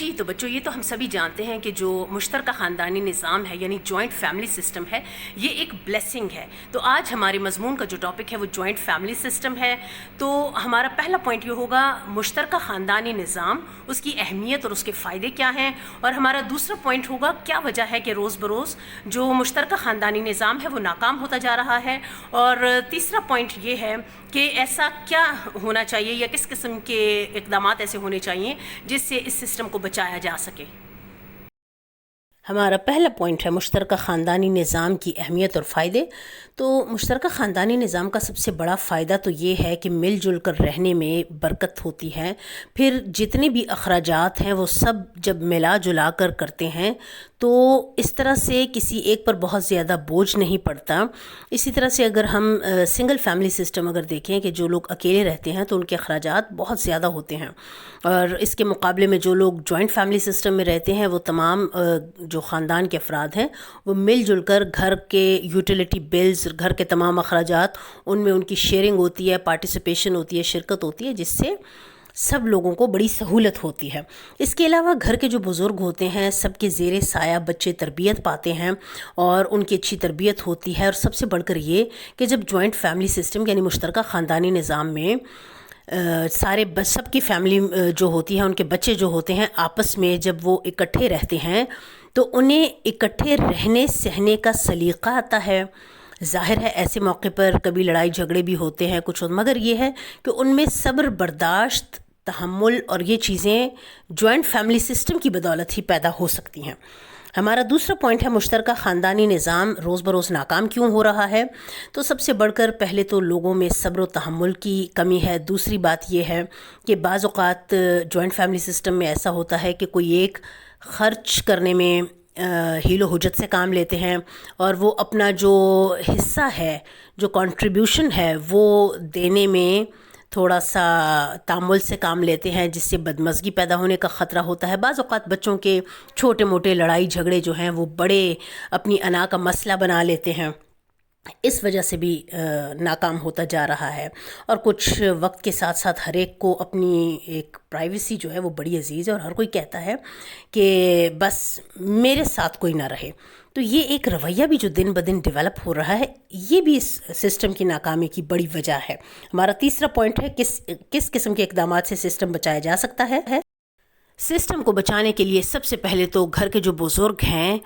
جی تو بچوں، یہ تو ہم سبھی جانتے ہیں کہ جو مشترکہ خاندانی نظام ہے یعنی جوائنٹ فیملی سسٹم ہے، یہ ایک بلیسنگ ہے۔ تو آج ہمارے مضمون کا جو ٹاپک ہے وہ جوائنٹ فیملی سسٹم ہے۔ تو ہمارا پہلا پوائنٹ یہ ہوگا مشترکہ خاندانی نظام، اس کی اہمیت اور اس کے فائدے کیا ہیں، اور ہمارا دوسرا پوائنٹ ہوگا کیا وجہ ہے کہ روز بروز جو مشترکہ خاندانی نظام ہے وہ ناکام ہوتا جا رہا ہے، اور تیسرا پوائنٹ یہ ہے کہ ایسا کیا ہونا چاہیے یا کس قسم کے اقدامات ایسے ہونے چاہیے جس سے اس سسٹم کو بچایا جا سکے۔ ہمارا پہلا پوائنٹ ہے مشترکہ خاندانی نظام کی اہمیت اور فائدے۔ تو مشترکہ خاندانی نظام کا سب سے بڑا فائدہ تو یہ ہے کہ مل جل کر رہنے میں برکت ہوتی ہے، پھر جتنے بھی اخراجات ہیں وہ سب جب ملا جلا کر کرتے ہیں تو اس طرح سے کسی ایک پر بہت زیادہ بوجھ نہیں پڑتا۔ اسی طرح سے اگر ہم سنگل فیملی سسٹم اگر دیکھیں کہ جو لوگ اکیلے رہتے ہیں تو ان کے اخراجات بہت زیادہ ہوتے ہیں، اور اس کے مقابلے میں جو لوگ جوائنٹ فیملی سسٹم میں رہتے ہیں وہ تمام جو خاندان کے افراد ہیں وہ مل جل کر گھر کے یوٹیلیٹی بلز، گھر کے تمام اخراجات، ان میں ان کی شیئرنگ ہوتی ہے، پارٹیسپیشن ہوتی ہے، شرکت ہوتی ہے، جس سے سب لوگوں کو بڑی سہولت ہوتی ہے۔ اس کے علاوہ گھر کے جو بزرگ ہوتے ہیں سب کے زیر سایہ بچے تربیت پاتے ہیں اور ان کی اچھی تربیت ہوتی ہے، اور سب سے بڑھ کر یہ کہ جب جوائنٹ فیملی سسٹم یعنی مشترکہ خاندانی نظام میں سارے سب کی فیملی جو ہوتی ہے ان کے بچے جو ہوتے ہیں آپس میں جب وہ اکٹھے رہتے ہیں تو انہیں اکٹھے رہنے سہنے کا سلیقہ آتا ہے۔ ظاہر ہے ایسے موقع پر کبھی لڑائی جھگڑے بھی ہوتے ہیں کچھ، مگر یہ ہے کہ ان میں صبر، برداشت، تحمل اور یہ چیزیں جوائنٹ فیملی سسٹم کی بدولت ہی پیدا ہو سکتی ہیں۔ ہمارا دوسرا پوائنٹ ہے مشترکہ خاندانی نظام روز بروز ناکام کیوں ہو رہا ہے۔ تو سب سے بڑھ کر پہلے تو لوگوں میں صبر و تحمل کی کمی ہے۔ دوسری بات یہ ہے کہ بعض اوقات جوائنٹ فیملی سسٹم میں ایسا ہوتا ہے کہ کوئی ایک خرچ کرنے میں ہیل و حجت سے کام لیتے ہیں، اور وہ اپنا جو حصہ ہے، جو کنٹریبیوشن ہے وہ دینے میں تھوڑا سا تامل سے کام لیتے ہیں، جس سے بدمزگی پیدا ہونے کا خطرہ ہوتا ہے۔ بعض اوقات بچوں کے چھوٹے موٹے لڑائی جھگڑے جو ہیں وہ بڑے اپنی انا کا مسئلہ بنا لیتے ہیں، اس وجہ سے بھی ناکام ہوتا جا رہا ہے۔ اور کچھ وقت کے ساتھ ساتھ ہر ایک کو اپنی ایک پرائیویسی جو ہے وہ بڑی عزیز ہے، اور ہر کوئی کہتا ہے کہ بس میرے ساتھ کوئی نہ رہے۔ تو یہ ایک رویہ بھی جو دن بدن ڈیولپ ہو رہا ہے، یہ بھی اس سسٹم کی ناکامی کی بڑی وجہ ہے۔ ہمارا تیسرا پوائنٹ ہے کس قسم کے اقدامات سے سسٹم بچایا جا سکتا ہے۔ سسٹم کو بچانے کے لیے سب سے پہلے تو گھر کے جو بزرگ ہیں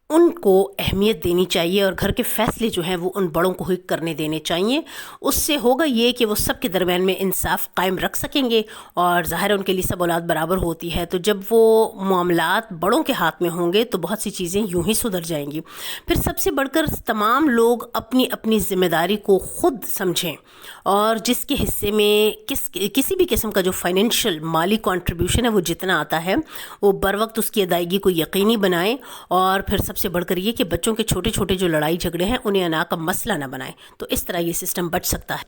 ان کو اہمیت دینی چاہیے، اور گھر کے فیصلے جو ہیں وہ ان بڑوں کو ہی کرنے دینے چاہیے۔ اس سے ہوگا یہ کہ وہ سب کے درمیان میں انصاف قائم رکھ سکیں گے، اور ظاہر ہے ان کے لیے سب اولاد برابر ہوتی ہے، تو جب وہ معاملات بڑوں کے ہاتھ میں ہوں گے تو بہت سی چیزیں یوں ہی سدھر جائیں گی۔ پھر سب سے بڑھ کر تمام لوگ اپنی اپنی ذمہ داری کو خود سمجھیں، اور جس کے حصے میں کسی بھی قسم کا جو فائنینشیل مالی کنٹریبیوشن ہے وہ جتنا آتا ہے وہ بر وقت اس کی ادائیگی کو یقینی بنائیں، اور پھر سب سے بڑھ کر یہ کہ بچوں کے چھوٹے چھوٹے جو لڑائی جھگڑے ہیں انہیں انا کا مسئلہ نہ بنائیں۔ تو اس طرح یہ سسٹم بچ سکتا ہے۔